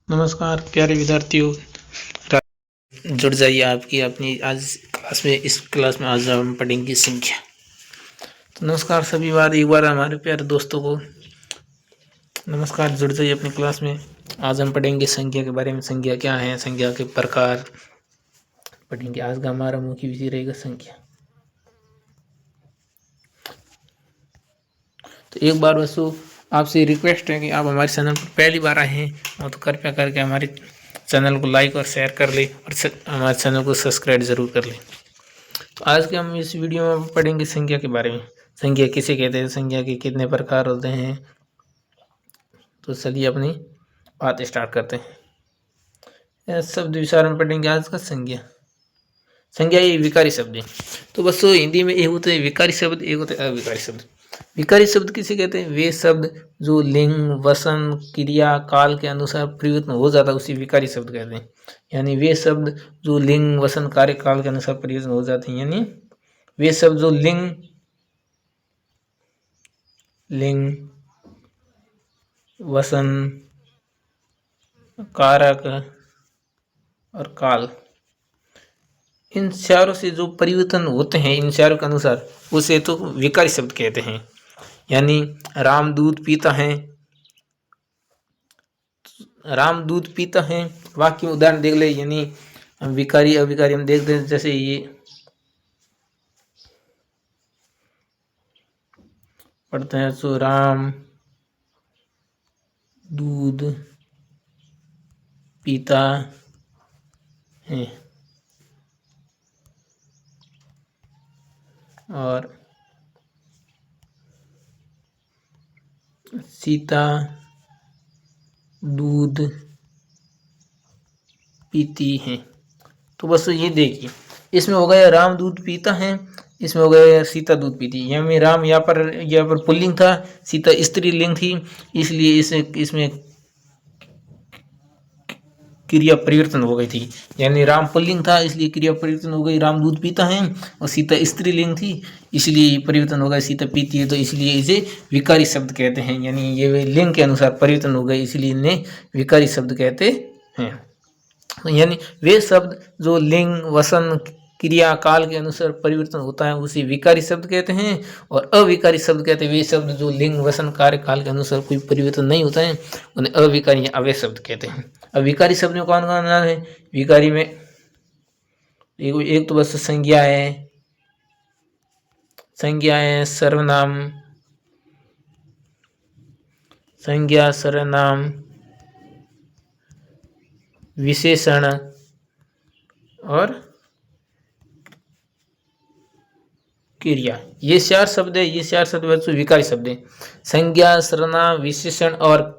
नमस्कार प्यारे विद्यार्थियों, जुड़ जाइए आपकी अपनी आज क्लास में। इस क्लास में आज हम पढ़ेंगे संख्या। तो नमस्कार सभी बार एक बार हमारे प्यारे दोस्तों को नमस्कार, जुड़ जाइए अपनी क्लास में। आज हम पढ़ेंगे संख्या के बारे में। संख्या क्या है, संख्या के प्रकार पढ़ेंगे। आज का हमारा मुख्य विषय रहेगा संख्या। तो एक बार वैसे आपसे रिक्वेस्ट है कि आप हमारे चैनल पर पहली बार आए हैं तो कृपया करके हमारे चैनल को लाइक और शेयर कर ले और हमारे चैनल को सब्सक्राइब जरूर कर ले। तो आज के हम इस वीडियो में पढ़ेंगे संख्या के बारे में। संख्या किसे कहते हैं, संख्या के कितने प्रकार होते हैं। तो चलिए अपनी बात स्टार्ट करते हैं। शब्द विचार में पढ़ेंगे आज का संज्ञा। संज्ञा ये विकारी शब्द है। तो बस हिंदी में एक होते हैं विकारी शब्द, एक होते हैं अविकारी शब्द। विकारी शब्द किसे कहते हैं? वे शब्द जो लिंग, वसन, क्रिया, काल के अनुसार परिवर्तन हो जाता है उसी विकारी शब्द कहते हैं। यानी वे शब्द जो लिंग, वसन, कार्य, काल के अनुसार परिवर्तन हो जाते हैं। यानी वे शब्द जो लिंग, वसन, कारक और काल, इन चारों से जो परिवर्तन होते हैं, इन चारों के अनुसार, उसे तो विकारी शब्द कहते हैं। यानी राम दूध पीता है, राम दूध पीता है, वाक्य में उदाहरण देख ले। यानी विकारी अविकारी हम देखते हैं, जैसे ये पढ़ते हैं सो राम दूध पीता है और सीता दूध पीती है। तो बस ये देखिए, इसमें हो गया राम दूध पीता है, इसमें हो गया सीता दूध पीती है। यानी राम यहाँ पर पुल्लिंग था, सीता स्त्रीलिंग थी, इसलिए इसमें क्रिया परिवर्तन हो गई थी। यानी राम पुल्लिंग था इसलिए क्रिया परिवर्तन हो गई, राम दूध पीता है, और सीता स्त्रीलिंग थी इसलिए परिवर्तन हो गया, सीता पीती है। तो इसलिए इसे विकारी शब्द कहते हैं। यानी ये लिंग के अनुसार परिवर्तन हो गए, इसलिए इन्हें विकारी शब्द कहते हैं। यानी वे शब्द जो लिंग, वसन, क्रिया, काल के अनुसार परिवर्तन होता है उसे विकारी शब्द कहते हैं। और अविकारी शब्द कहते हैं वे शब्द जो लिंग, वसन, कार्य, काल के अनुसार कोई परिवर्तन नहीं होता है, उन्हें अविकारी या अवय शब्द कहते हैं। अब विकारी शब्द में कौन कौन नाम है? विकारी में एक तो बस संज्ञा है, सर्वनाम, संज्ञा, सर्वनाम, विशेषण और क्रिया। ये चार शब्द है, ये चार शब्द बच्चों विकारी शब्द है। संज्ञा, सर्वनाम, विशेषण और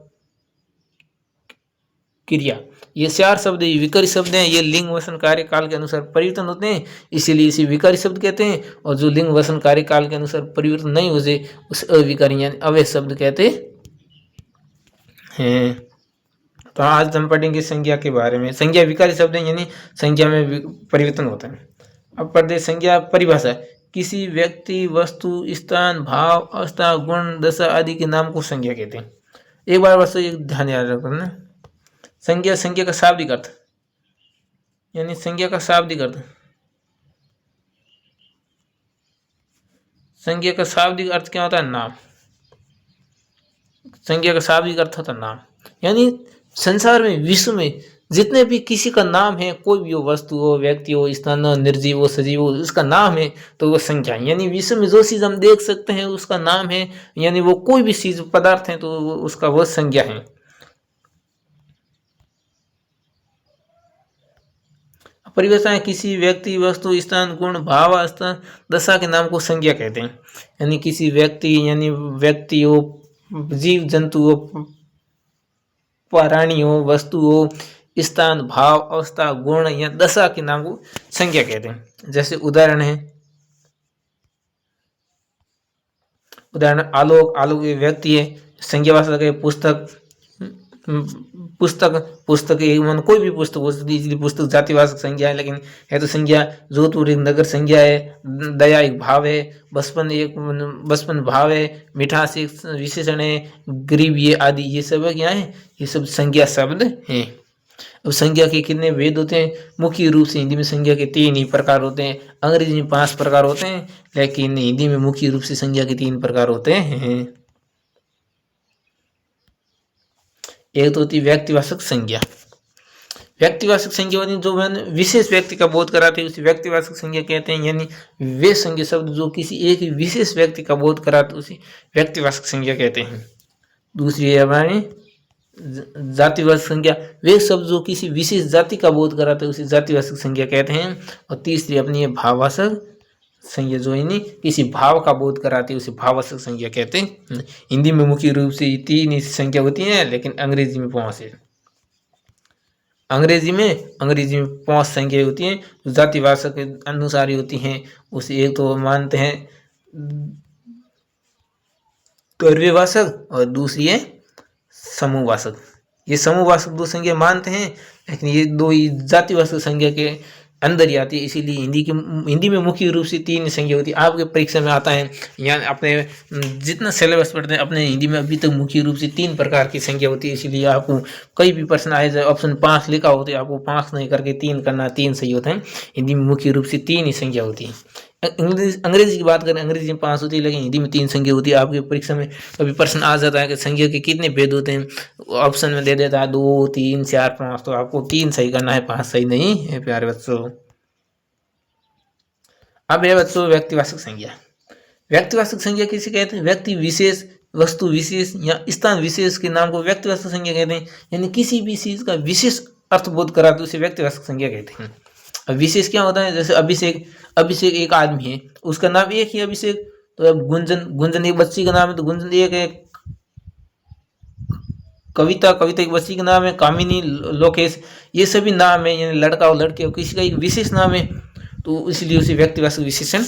क्रिया, ये चार शब्द विकारी शब्द हैं। ये लिंग, वसन, कार्य, काल के अनुसार परिवर्तन होते हैं, इसीलिए इसे विकारी शब्द कहते हैं। और जो लिंग, वसन, कार्य, काल के अनुसार परिवर्तन नहीं होते उसे अविकारी यानी अवय शब्द कहते हैं। तो आज हम पढ़ेंगे संज्ञा के बारे में। संज्ञा विकारी शब्द है, यानी संज्ञा में परिवर्तन होता है। अब पढ़ते संज्ञा परिभाषा। किसी व्यक्ति, वस्तु, स्थान, भाव, अवस्था, गुण, दशा आदि के नाम को संज्ञा कहते हैं। एक बार बस एक ध्यान याद रखना, संज्ञा, संज्ञा का शाब्दिक अर्थ, यानी संज्ञा का शाब्दिक अर्थ, संज्ञा का शाब्दिक अर्थ क्या होता है? नाम। संज्ञा का शाब्दिक अर्थ होता है नाम। यानी संसार में, विश्व में जितने भी किसी का नाम है, कोई भी हो, वस्तु हो, व्यक्ति हो, स्थान हो, निर्जीव हो, सजीव हो, उसका नाम है तो वो संख्या है। यानी विश्व में जो चीज हम देख सकते हैं उसका नाम है, यानी वो कोई भी चीज, पदार्थ है तो उसका वो संज्ञा है। परिभाषा है किसी व्यक्ति, वस्तु, स्थान, गुण, भाव, अवस्था, दशा के नाम को संज्ञा कहते हैं। यानी किसी व्यक्ति, यानी व्यक्ति हो, जीव जंतु हो, प्राणी हो, वस्तु हो, स्थान, भाव, अवस्था, गुण या दशा के नाम को संज्ञा कहते हैं। जैसे उदाहरण है, उदाहरण आलोक, आलोक एक व्यक्ति है। संज्ञा भाषा है पुस्तक, पुस्तक, पुस्तक मन कोई भी पुस्तक हो सकती है, इसलिए पुस्तक जातिवाचक संज्ञा है, लेकिन है तो संज्ञा। जोधपुर एक नगर संज्ञा है। दया एक भाव है, बचपन भाव है, मिठास एक विशेषण है, गरीब ये आदि ये सब क्या है? ये सब संज्ञा शब्द हैं। अब संज्ञा के कितने भेद होते हैं? मुख्य रूप से हिंदी में संज्ञा के 3 ही प्रकार होते हैं, अंग्रेजी में 5 प्रकार होते हैं, लेकिन हिंदी में मुख्य रूप से संज्ञा के 3 प्रकार होते हैं। एक तो होती है व्यक्तिवाचक संज्ञा। व्यक्तिवाचक संज्ञा होती है जो विशेष व्यक्ति का बोध कराते हैं, उसे व्यक्तिवाचक संज्ञा कहते हैं। यानी वे संज्ञा शब्द जो किसी एक विशेष व्यक्ति का बोध कराते उसे व्यक्तिवाचक संज्ञा कहते हैं। दूसरी है हमारी जातिवाचक संज्ञा, वे शब्द जो किसी विशेष जाति का बोध कराते हैं उसे जातिवाचक संज्ञा कहते हैं। और तीसरी अपनी है भाववाचक संज्ञा, जो यानी किसी भाव का बोध कराती है उसे भाववाचक संज्ञा कहते हैं। हिंदी में मुख्य रूप से 3 ही संज्ञा होती हैं, लेकिन अंग्रेजी में 5 है। अंग्रेजी में 5 संज्ञा होती हैं जो जातिवाचक के अनुसार ही होती हैं। उसे एक तो मानते हैं द्रव्यवाचक और दूसरी है समूहवाचक। ये समूहवाचक 2 संज्ञा मानते हैं, लेकिन ये 2 ही जातिवाचक संज्ञा के अंदर ही आती है। इसीलिए हिंदी में मुख्य रूप से 3 संज्ञा होती है। आपके परीक्षा में आता है, यहाँ अपने जितना सिलेबस पढ़ते हैं अपने हिंदी में अभी तक मुख्य रूप से 3 प्रकार की संज्ञा होती है। इसीलिए आपको कई भी प्रश्न आए जाए ऑप्शन 5 लिखा होता है, आपको 5 नहीं करके 3 करना, 3 सही होता है। हिंदी में मुख्य रूप से 3 ही संज्ञा होती है। अंग्रेजी की बात करें, अंग्रेजी में 5 होती है, लेकिन हिंदी में 3 संज्ञा होती है। आपके परीक्षा में कभी प्रश्न आ जाता है कि संज्ञा के कितने भेद होते हैं, ऑप्शन में दे देता है 2, 3, 4, 5, तो आपको 3 सही करना है, 5 सही नहीं है प्यारे बच्चों। अब है बच्चों व्यक्तिवाचक संज्ञा। व्यक्तिवाचक संज्ञा किसे कहते हैं? व्यक्ति विशेष, वस्तु विशेष या स्थान विशेष के नाम को व्यक्तिवाचक संज्ञा कहते हैं। यानी किसी भी चीज का विशेष अर्थबोध कराते उसे व्यक्तिवाचक संज्ञा कहते हैं। अब विशेष क्या होता है? जैसे अभिषेक एक आदमी है, उसका नाम एक ही अभिषेक, तो अब गुंजन एक बच्ची का नाम है तो गुंजन एक है। कविता एक बच्ची का नाम है, कामिनी, लोकेश, ये सभी नाम है, यानी लड़का और लड़के और किसी का एक विशेष नाम है, तो इसलिए उसे व्यक्तिवाचक विशेषण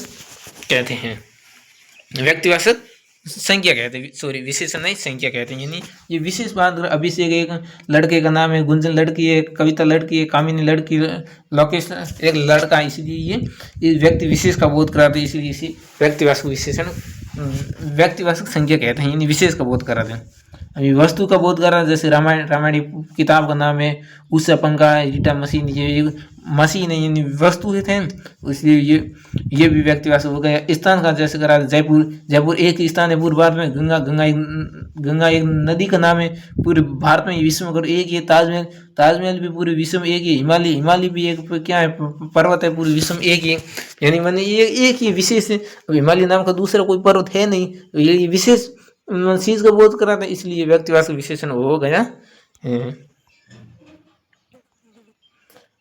कहते हैं, व्यक्तिवाचक संज्ञा कहते हैं, सॉरी विशेषण नहीं संज्ञा कहते हैं। यानी ये विशेष बात, अभिषेक एक लड़के का नाम है, गुंजन लड़की है, कविता लड़की है, कामिनी लड़की, लोकेश एक लड़का, इसलिए ये व्यक्ति विशेष का बोध कराते हैं, इसलिए इसे व्यक्तिवाचक विशेषण व्यक्तिवाचक संज्ञा कहते हैं, यानी विशेष का बोध कराते हैं। अभी वस्तु का बोध कर रहा है, जैसे रामायण किताब का नाम है उससे पंखा, रीटा मशीन, ये मशीन है यानी वस्तु थे, इसलिए ये भी व्यक्तिवाचक हो गया। स्थान का जैसे करा जयपुर एक ही स्थान है पूरे भारत में, गंगा एक नदी का नाम है पूरे भारत में, विश्व में एक ही है। ताजमहल भी पूरे विश्व में एक ही। हिमालय भी एक क्या है पर्वत है, पूरे विश्व में एक ही, यानी मैंने ये एक ही विशेष है। अब हिमालय नाम का दूसरा कोई पर्वत है नहीं, तो ये विशेष चीज का बोध कराता है, इसलिए व्यक्तिवाचक विशेषण हो गया है।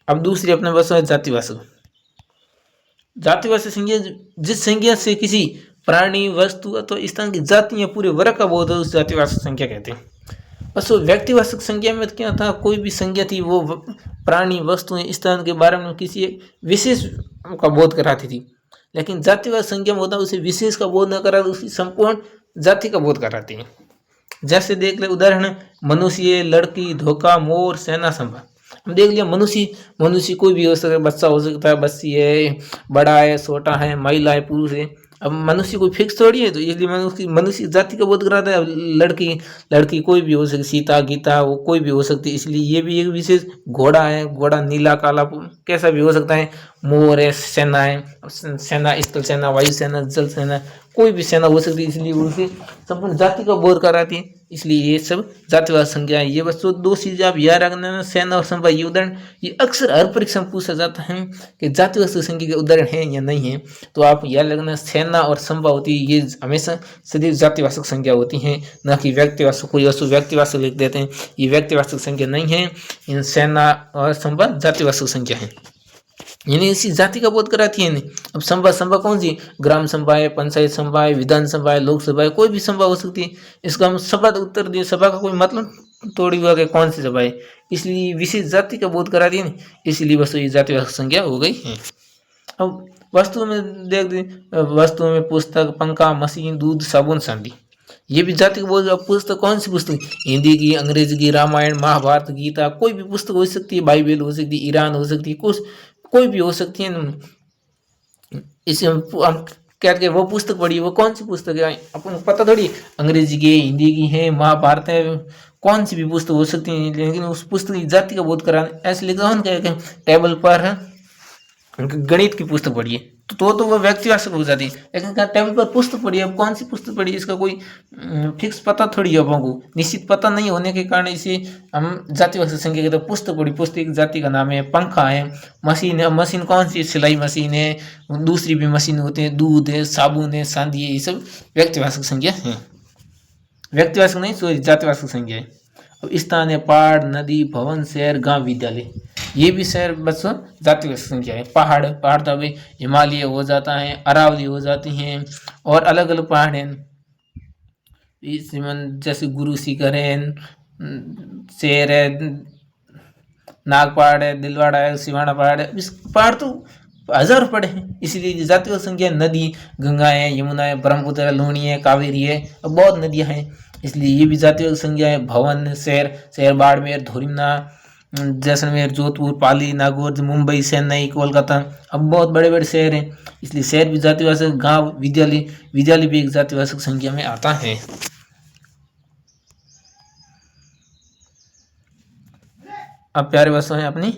अब दूसरी अपने पास है जातिवाचक संज्ञा, जिस संज्ञा से किसी प्राणी, वस्तु अथवा स्थान की जाति या पूरे वर्ग का बोध है उस जातिवाचक संज्ञा कहते हैं। बस व्यक्तिवाचक संज्ञा में क्या था, कोई भी संज्ञा थी वो प्राणी, वस्तु, स्थान के बारे में किसी विशेष का बोध कराती थी, लेकिन जातिवाचक संज्ञा में होता है उसे विशेष का बोध न करा, उसकी संपूर्ण जाति का बोध कराती है। जैसे देख ले उदाहरण, मनुष्य, लड़की, धोखा, मोर, सेना, संभा। हम देख लिया मनुष्य कोई भी हो सकता है, बच्चा हो सकता है, बच्ची है, बड़ा है, छोटा है, महिला है, पुरुष है। अब मनुष्य कोई फिक्स थोड़ी है, तो इसलिए मनुष्य जाति का बोध कराता है। लड़की कोई भी हो सकती, सीता, गीता, वो कोई भी हो सकती है, इसलिए ये भी एक विशेष। घोड़ा है, घोड़ा नीला, काला, कैसा भी हो सकता है। मोर है, सेना है, सेना स्थल सेना, वायु सेना, जल सेना, कोई भी सेना हो सकती है, इसलिए उनकी संपूर्ण जाति का बोध कराती है, इसलिए ये सब जातिवाचक संज्ञा है। ये बस 2 चीजें आप याद रखना, सेना और संभा। ये उदाहरण ये अक्सर हर परीक्षा में पूछा जाता है कि जातिवाचक संज्ञा के उदाहरण है या नहीं है, तो आप याद रखना सेना और संभा होती है, ये हमेशा सदैव जातिवाचक संज्ञा होती हैं, न कि व्यक्तिवाचक। कोई वस्तु व्यक्तिवाचक लिख देते हैं, ये व्यक्तिवाचक संज्ञा नहीं है, इन सेना और संभा जातिवाचक संज्ञा है, यानी इसी जाति का बोध कराती है। अब संभा कौन सी? ग्राम सभा है, पंचायत सभा है, विधान सभा है, लोकसभा है, कोई भी सभा हो सकती है। इसका हम सभा उत्तर दिए, सभा का कोई मतलब थोड़ी हुआ कि कौन सी सभा है, इसलिए विशेष जाति का बोध कराती है, इसलिए वस्तु ये जातिवाचक संज्ञा हो गई है। अब वस्तु में देख दी, वस्तु में पुस्तक, पंखा, मशीन, दूध, साबुन, चांदी, ये भी जाति का बोध। पुस्तक कौन सी पुस्तक? हिंदी की, अंग्रेजी की, रामायण, महाभारत, गीता, कोई भी पुस्तक हो सकती है, बाइबल हो सकती है, ईरान हो सकती है, कोई भी हो सकती है। इसे हम कहते हैं वो पुस्तक पढ़ी, वो कौन सी पुस्तक है अपन पता थोड़ी, अंग्रेजी की, हिंदी की है, महाभारत है, कौन सी भी पुस्तक हो सकती है, लेकिन उस पुस्तक की जाति का बोध कराना। ऐसे लिखा हो ना टेबल पर गणित की पुस्तक पढ़िए तो वो व्यक्तिवाचक हो जाती है, लेकिन टेबल पर पुस्तक पढ़िए, अब कौन सी पुस्तक पढ़िए इसका कोई फिक्स पता थोड़ी है, अपन को निश्चित पता नहीं होने के कारण इसे हम जातिवाचक संज्ञा कहते हैं। पुस्तक पढ़ी, पुस्तक एक जाति का नाम है। पंखा है, मशीन है, मशीन कौन सी, सिलाई मशीन है, दूसरी भी मशीन होती है, दूध है, साबुन है, चांदी है, ये सब व्यक्तिवाचक संज्ञा है। व्यक्तिवाचक नहीं, सॉरी, जातिवाचक संज्ञा है। अब स्थान है, पहाड़, नदी, भवन, शहर, गांव, विद्यालय, ये भी शहर बच्चों जातिवाचक संज्ञा है। पहाड़, पहाड़ तो अभी हिमालय हो जाता है, अरावली हो जाती हैं, और अलग अलग पहाड़ हैं, जैसे गुरु शिखर है, शेर है, नाग पहाड़ है, दिलवाड़ा है, सिवाना पहाड़ है, इस पहाड़ तो हजारों पड़े हैं, इसलिए जातिवाचक संज्ञा। नदी, गंगा है, यमुना है, ब्रह्मपुत्र है, लूणी है, कावेरी है, अब बहुत नदियां हैं, इसलिए ये भी जातिवाचक संज्ञा है। भवन, शहर, शहर बाड़मेर, धोरिमना, जैसलमेर, जोधपुर, पाली, नागौर, मुंबई, चेन्नई, कोलकाता, अब बहुत बड़े बड़े शहर हैं, इसलिए शहर भी जातिवाचक। गांव, विद्यालय, विद्यालय भी एक जातिवाचक संज्ञा में आता है। अब प्यारे बच्चों हैं अपनी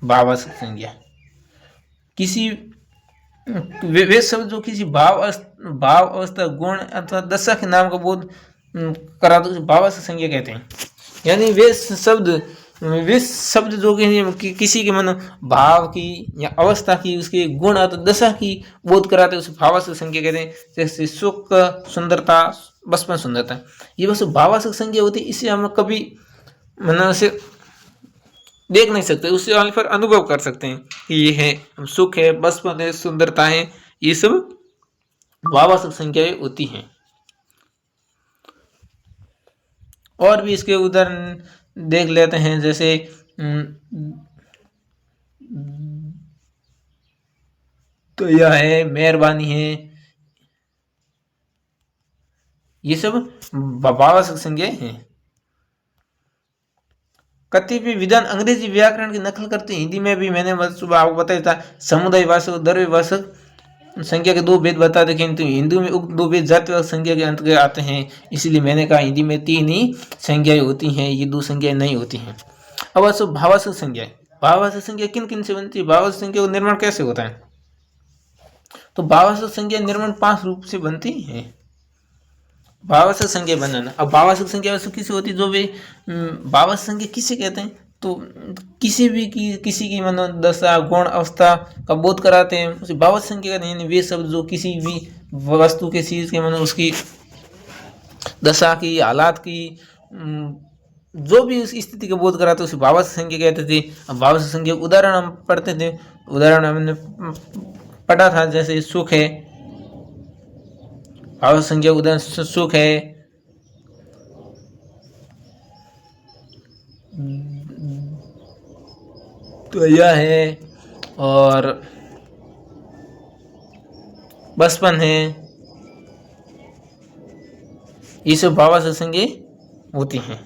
भावात्मक संज्ञा। किसी वे शब्द जो किसी भाव अवस्था, गुण अथवा दशा के नाम का बोध करा तो भावात्मक संज्ञा कहते हैं। यानी वे शब्द जो किसी के मन भाव की या अवस्था की, उसके गुण अथवा दशा की बोध कराते उसे भावात्मक संज्ञा कहते हैं। जैसे सुख, सुंदरता, बचपन, सुंदरता, ये बस भावात्मक संज्ञा होती है। इसे हम कभी मन से देख नहीं सकते, उससे वाले पर अनुभव कर सकते हैं कि ये है, सुख है, बचपन है, सुंदरता है, ये सब भावात्मक संज्ञाएं होती हैं। और भी इसके उदाहरण देख लेते हैं, जैसे तो यह है, मेहरबानी है, ये सब भावात्मक संज्ञाएं हैं। कतिपय विधान अंग्रेजी व्याकरण की नकल करते हैं। हिंदी में भी मैंने सुबह आपको बताया था, समुदाय वाचक, द्रव्य वाचक संज्ञा के दो भेद बता दें, किंतु हिंदी में उक्त दो भेद जातिवाचक संज्ञा के अंतर्गत आते हैं, इसलिए मैंने कहा हिंदी में 3 ही संज्ञाएं होती हैं, ये 2 संज्ञाएं नहीं होती हैं। अब भावात्मक संज्ञा, भावात्मक संज्ञा किन किन से बनती है, भावात्मक संज्ञा का निर्माण कैसे होता है? तो भावात्मक संज्ञा निर्माण 5 रूप से बनती है। भावात्मक संज्ञा बनाना, अब भावात्मक संज्ञा किसी होती है, जो वे भावात्मक संज्ञा किसे कहते हैं, तो किसी की मनोदशा, गुण, अवस्था का बोध कराते हैं, उसे भावात्मक संज्ञा कहते हैं। वे शब्द जो किसी भी वस्तु के, चीज के उसकी दशा की, हालात की, जो भी उस स्थिति का बोध कराते उसे भावात्मक संज्ञा कहते थे। अब भावात्मक संज्ञा उदाहरण हम पढ़ते थे, उदाहरण हमने पढ़ा था, जैसे सुख है, भावात्मक संज्ञा उदाहरण सुख है, तो यह है, और बचपन है, ये सब भावात्मक संज्ञा होती हैं।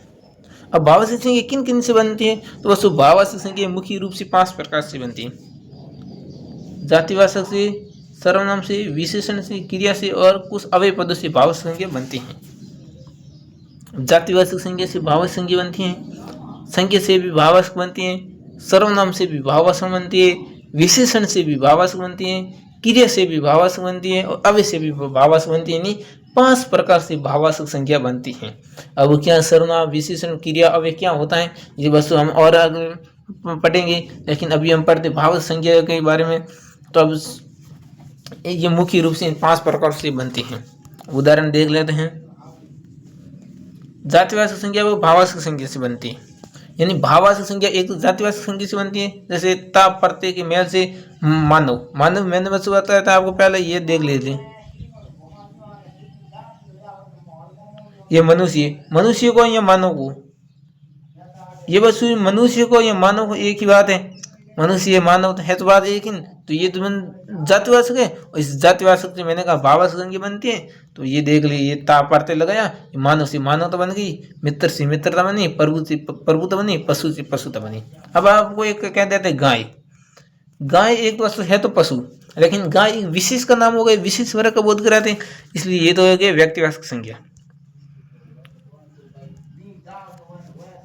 अब भावात्मक संज्ञा किन किन से बनती है, तो वह भावात्मक संज्ञा मुख्य रूप से 5 प्रकार से बनती है। जातिवाचक से, सर्वनाम से, विशेषण से, क्रिया से और कुछ अव्यय पदों से भावात्मक संज्ञा बनती हैं। जातिवाचक संज्ञा से भावात्मक संज्ञा बनती है, संज्ञा से भी भावात्मक बनती है, सर्वनाम से भी भावात्मक बनती है, विशेषण से भी भावात्मक बनती है, क्रिया से भी भावात्मक बनती है और अव्यय से भी भावात्मक बनती है। यानी 5 प्रकार से भावात्मक संज्ञा बनती है। अब क्या सर्वनाम, विशेषण, क्रिया, अव्यय क्या होता है, ये बस हम और आगे पढ़ेंगे, लेकिन अभी हम पढ़ते भावात्मक संज्ञा के बारे में। तो अब ये मुख्य रूप से 5 प्रकार से बनती हैं। उदाहरण देख लेते हैं। जातिवाचक संज्ञा वो भावात्मक संज्ञा से बनती है, यानी भावात्मक संज्ञा एक तो जातिवाचक संज्ञा से बनती है, जैसे ता प्रत्यय के मेल से मानव, मानव मैंने बस बताया था आपको पहले, ये देख लीजिए, ये मनुष्य, मनुष्य को या मानव को, ये बस मनुष्य को या मानव को एक ही बात है, मनुष्य मानव है तो बात एक ही, तो ये तो जातिवाचक है। और इस जातिवाचक से मैंने कहा भावात्मक संज्ञा बनती है, तो ये देख ली, ये ता प्रत्यय लगाया, मानव से मानवता बन गई, मित्र से मित्रता बनी, प्रभु से प्रभुता बनी, पशु से पशुता बनी। अब आपको एक कह देते गाय, गाय एक वस्तु है तो पशु, लेकिन गाय एक विशेष का नाम हो गया, विशेष वर्ग का बोध कराते हैं, इसलिए ये तो हो गया व्यक्तिवाचक संज्ञा।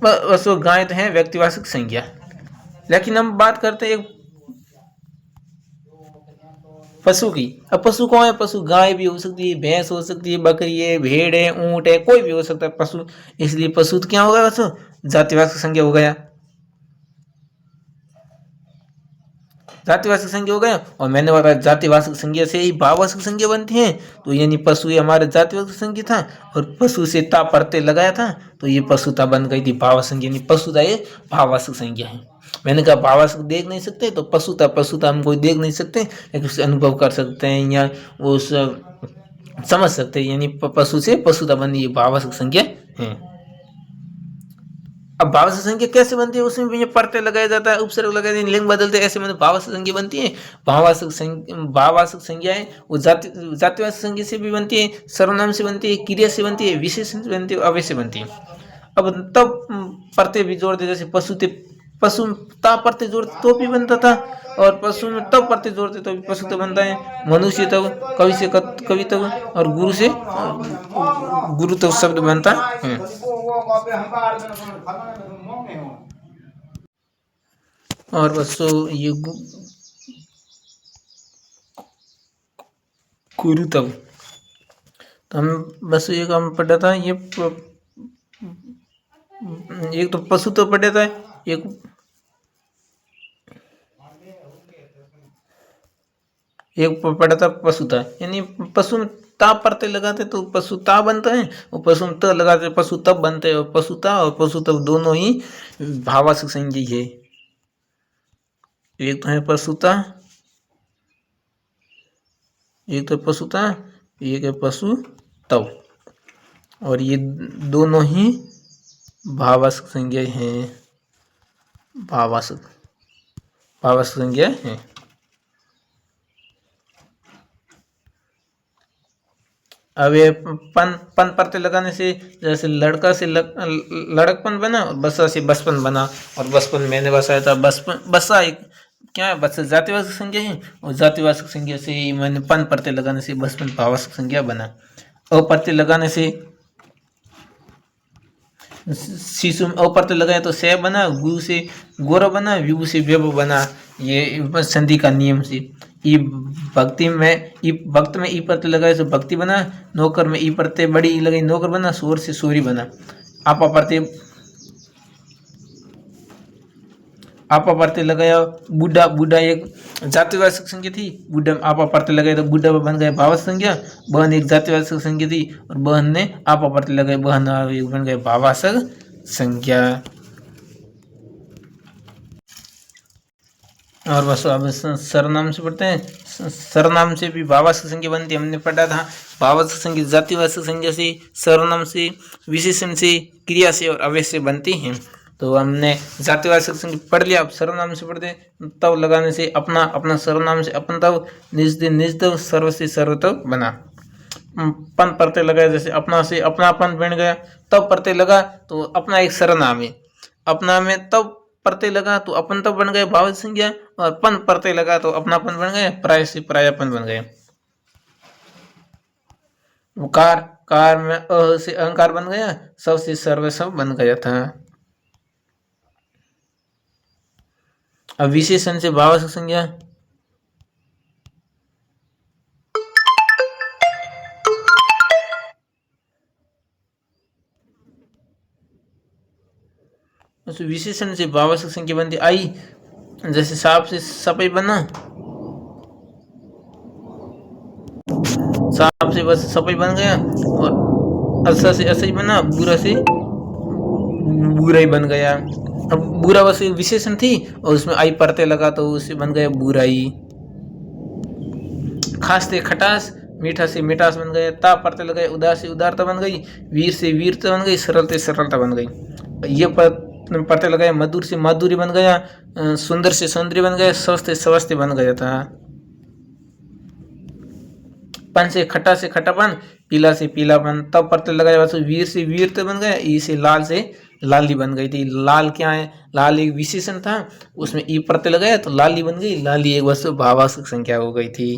बस वो गाय तो है व्यक्तिवाचक संज्ञा। लेकिन हम बात करते हैं एक पशु की। अब पशु कौन है? पशु गाय भी हो सकती है, भैंस हो सकती है, बकरी है, भेड़ है, ऊंट है, कोई भी हो सकता है पशु। इसलिए पशु तो क्या हो गया? पशु जातिवाचक संज्ञा हो गया, जातिवाचक संज्ञा हो गया। और मैंने बताया जातिवाचक संज्ञा से ही भाववाचक संज्ञा बनती है, तो यानी पशु ये हमारे जातिवाचक संज्ञा था, और पशु से ता प्रत्यय लगाया था तो ये पशुता बन गई थी भाववाचक संज्ञा, यानी पशुता ये भाववाचक संज्ञा है। मैंने कहा भाववाचक देख नहीं सकते, तो पशुता पशुता हम कोई देख नहीं सकते, लेकिन उससे अनुभव कर सकते हैं या उस समझ सकते हैं, यानी पशु से पशुता बनी, ये भाववाचक संज्ञा है। अब भाववाचक संज्ञा कैसे बनती है? उसमें भी प्रत्यय लगाया जाता है, उपसर्ग लगाया जाता है, लिंग बदलते हैं, ऐसे मतलब भाववाचक संज्ञा बनती है। भाववाचक संज्ञा है वो जातिवाचक संज्ञा से भी बनती है, सर्वनाम से बनती है, क्रिया से बनती है, विशेषण से बनती है, अव्यय से बनती है। अब तब प्रत्यय भी जोड़ते, जैसे पशु ता प्रत्यय जोड़ते तो भी बनता था, और पशु में तब प्रत्यय जोड़ते तो भी पशु तो बनता है। मनुष्य तब, कवि से कवि तब, और गुरु से गुरु तब शब्द बनता है। और बस ये गुरु तब, तो हम बस एक हम पढ़ा था, ये एक तो पशु तो पढ़ा था, एक पढ़ा था पशुता, यानी पशु में ता प्रत्यय लगाते तो पशुता बनता है, और पशु में त लगाते पशु तब बनते हैं, और पशुता और पशु तब दोनों ही भाववाचक संज्ञा है। एक तो है पशुता, एक तो पशुता, एक है पशु तब, और ये दोनों ही भाववाचक संज्ञा है, भाववाचक संज्ञा है। अब ये पन प्रत्यय लगाने से, जैसे लड़का से लड़कपन बना, और बसा से बचपन बना, और बचपन मैंने बसाया था, बसा एक क्या है? बस जातिवाचक संज्ञा है, और जातिवाचक संज्ञा से ही मैंने पन प्रत्यय लगाने से बचपन भाववाचक संज्ञा बना। अप्रत्यय लगाने से शिशु में अप्रत्यय लगाया तो से बना, गु से गोरा बना, विभु से व्यव बना, ये संधि का नियम से। ई भक्ति में भक्त में ई प्रत्यय लगाए तो भक्ति बना, नौकर में ई प्रत्यय बड़ी ई लगाई नौकर बना, शोर से शोरी बना। आपा प्रत्यय लगाया बूढ़ा, बूढ़ा एक जातिवाचक संज्ञा थी, बूढ़ा में आपा प्रत्यय लगाया तो बूढ़ा बन गया भाववाचक संज्ञा। बहन एक जातिवाचक संज्ञा थी, और बहन ने आपा प्रत्यय लगाया, बहन बन गए भाववाचक संज्ञा। और बस अब सर्वनाम से पढ़ते हैं। सर्वनाम से भी भाववाचक संज्ञा बनती है, हमने पढ़ा था। भाववाचक संज्ञा जातिवाचक संज्ञा से, सर्वनाम से, विशेषण से, क्रिया से और अव्यय से बनती हैं। तो हमने जातिवाचक संज्ञा पढ़ लिया। अब सर्वनाम से पढ़ते हैं। तब लगाने से अपना, अपना सर्वनाम से अपन तब, निज तब, सर्व से सर्व तब बना। पन प्रत्यय लगाया, जैसे अपना से अपनापन बन गया, तब प्रत्यय लगा तो अपना एक सर्वनाम है, अपना में तब प्रत्यय लगा तो अपन तब बन गए भाववाचक संज्ञा, और पन प्रत्यय लगा तो अपनापन बन गए, प्राय से परायापन बन गए। कार, कार में अ से अहंकार बन गया, सब से सर्व सब बन गया था। अब विशेषण से भाववाचक संज्ञा, उस विशेषण से भाववाचक संज्ञा बनती आई। जैसे सांप से सपाई बना, सांप से बस सपाई बन गया, और अच्छा से असही बना, बुरा से बुराई बन गया। अब बुरा बस विशेषण थी, और उसमें आई प्रत्यय लगा तो उससे बन गया बुराई। खास से खटास, मीठा से मिठास बन गया। ता प्रत्यय लगाए, उदार से उदारता बन गई, वीर से वीरता बन गई, सरल से सरलता बन गई। ये प्रत्यय लगाए, मधुर से माधुर्य बन गया, सुंदर से सौंदर्य बन गया, स्वस्थ से स्वस्थ बन गया था। पन से खटापन, पीला से पीलापन, तब प्रत्यय लगाया, वीर से वीरता बन गया, ई से लाल से लाली बन गई थी। लाल क्या है, लाल एक विशेषण था, उसमें ई प्रत्यय लगाया तो लाली बन गई। लाली एक वस्तु भाववाचक संख्या हो गई थी।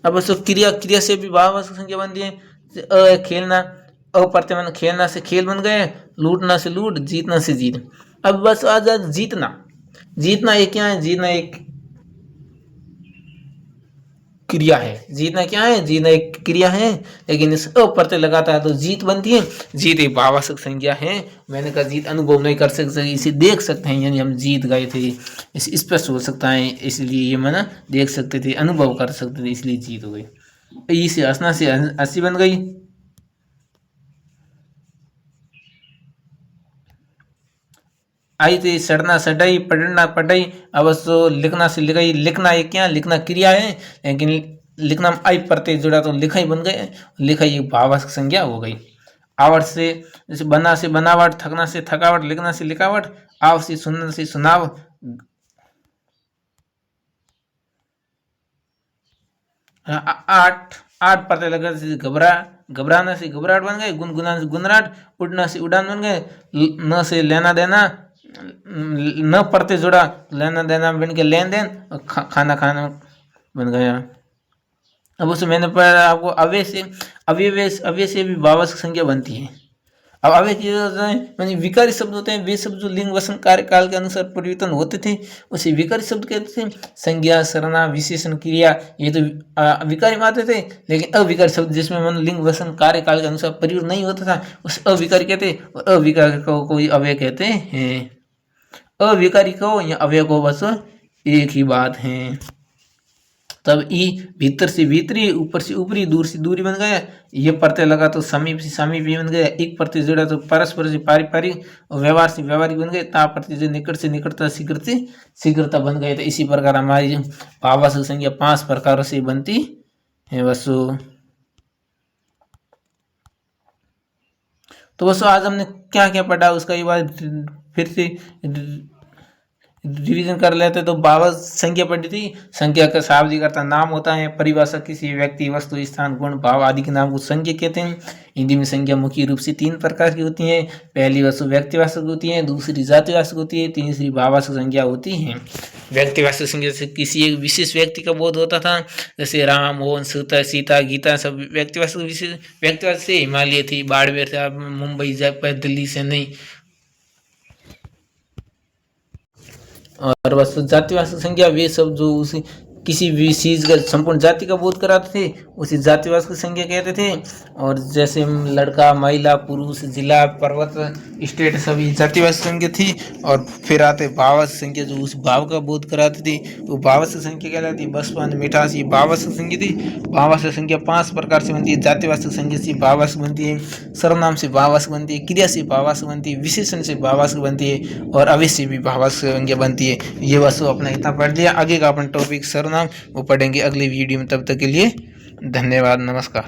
अब वस्तु क्रिया, क्रिया से भी भाववाचक संख्या बनती है। खेलना, अप्रत्यय माने खेलना से खेल बन गए, लूटना से लूट, जीतना से जीत। अब बस आ जा जीतना। जीतना एक क्या है, जीतना एक क्रिया है। जीतना क्या है, जीतना एक क्रिया है, लेकिन इस अप्रत्यय लगाता है तो जीत बनती है। जीत एक भाववाचक संख्या है। मैंने कहा जीत अनुभव नहीं कर सकते, इसे देख सकते हैं, यानी हम जीत गए थे, इस स्पष्ट हो सकता है, इसलिए ये मैंने देख सकते थे, अनुभव कर सकते थे, इसलिए जीत हो गई। ई से हंसना से हंसी बन गई। आई थी सड़ना सड़ाई, पढ़ना पढ़ाई। अब तो लिखना से लिखाई। लिखना एक क्या, लिखना क्रिया है, लेकिन लिखना में आई प्रत्यय जुड़ा तो लिखाई बन गए। लिखाई एक भाववाचक संज्ञा हो गई। आवट से, जैसे बना से बनावट, थकना से थकावट, लिखना से लिखावट, आव से सुनना से सुनाव। आठ, आठ प्रत्यय लगा से घबरा, घबराना से घबराहट बन गए। गुनगुनाना से गुनराट, उड़ना से उड़ान बन गए। न से लेना देना, न प्रत्यय जुड़ा, लेना देना बन के लेन देन, खाना खाना बन गया। अब उसमें मैंने पढ़ा आपको अव्यय से, अव्यय से भी भाववाचक संख्या बनती है। अब अव्यय की मानी विकारी शब्द होते हैं, वे शब्द जो लिंग वचन कार्य काल के अनुसार परिवर्तन होते थे उसे विकारी शब्द कहते थे। संज्ञा, सरना, विशेषण, क्रिया, ये तो विकारी में आते थे। लेकिन अविकारी शब्द जिसमें मन लिंग वचन कार्य काल के अनुसार परिवर्तन नहीं होता था उसे अविकारी कहते, और अविकारी को कोई अव्यय कहते हैं। अविकारी को या अव्यय को बस एक ही बात है। तब ई भीतर से भीतरी, ऊपर से ऊपरी, दूर से दूरी बन गया। ये प्रत्यय लगा तो समीप से समीपी बन गया। एक प्रत्यय जुड़ा तो परस्पर से पारिपारिक, और व्यवहार से व्यवहारिक बन गए। ता प्रत्यय जो निकट से निकटता, शीघ्र से शीघ्रता बन गए। तो इसी प्रकार हमारी भाववाचक संख्या 5 प्रकारों से बनती है वसु। तो वसु आज हमने क्या क्या पढ़ा उसका एक बार फिर से रिवीजन कर लेते। तो भाववाचक संख्या पढ़ी थी। संख्या का शाब्दिक अर्थ नाम होता है। परिभाषा किसी व्यक्ति, वस्तु, स्थान, गुण, भाव आदि के नाम को संख्या कहते हैं। हिंदी में संख्या मुख्य रूप से 3 प्रकार की होती है। पहली वस्तु व्यक्तिवाचक होती है, दूसरी जातिवाचक होती है, तीसरी भाववाचक संख्या होती है। व्यक्तिवाचक संख्या से किसी एक विशेष व्यक्ति का बोध होता था, जैसे राम, मोहन, सीता, गीता, सब व्यक्तिवाचक विशेष व्यक्तिवाचक से। हिमालय थी, बाड़मेर था, मुंबई, जयपुर, दिल्ली से नहीं। और वस्तु जातिवाचक संख्या वे शब्द जो उसी किसी भी चीज का संपूर्ण जाति का बोध कराते थे उसी जातिवाचक संख्या कहते थे। और जैसे लड़का, महिला, पुरुष, जिला, पर्वत, स्टेट सभी जातिवाचक संख्या थी। और फिर आते भाववाचक संख्या जो उस भाव का बोध कराती थी वो भाववाचक संख्या कहलाती। बचपन, मिठास, ये भाववाचक संख्या थी। भाववाचक संख्या 5 प्रकार से बनती है। जातिवाचक संख्या से भाववाचक बनती है, सर्वनाम से भाववाचक बनती है, क्रिया से भाववाचक बनती है, विशेषण से भाववाचक बनती है, और अव्यय से भी भाववाचक संख्या बनती है। ये वस्तु अपना इतना पढ़ लिया। आगे का अपन टॉपिक सर्वनाम वो पढ़ेंगे अगली वीडियो में। तब तक के लिए धन्यवाद, नमस्कार।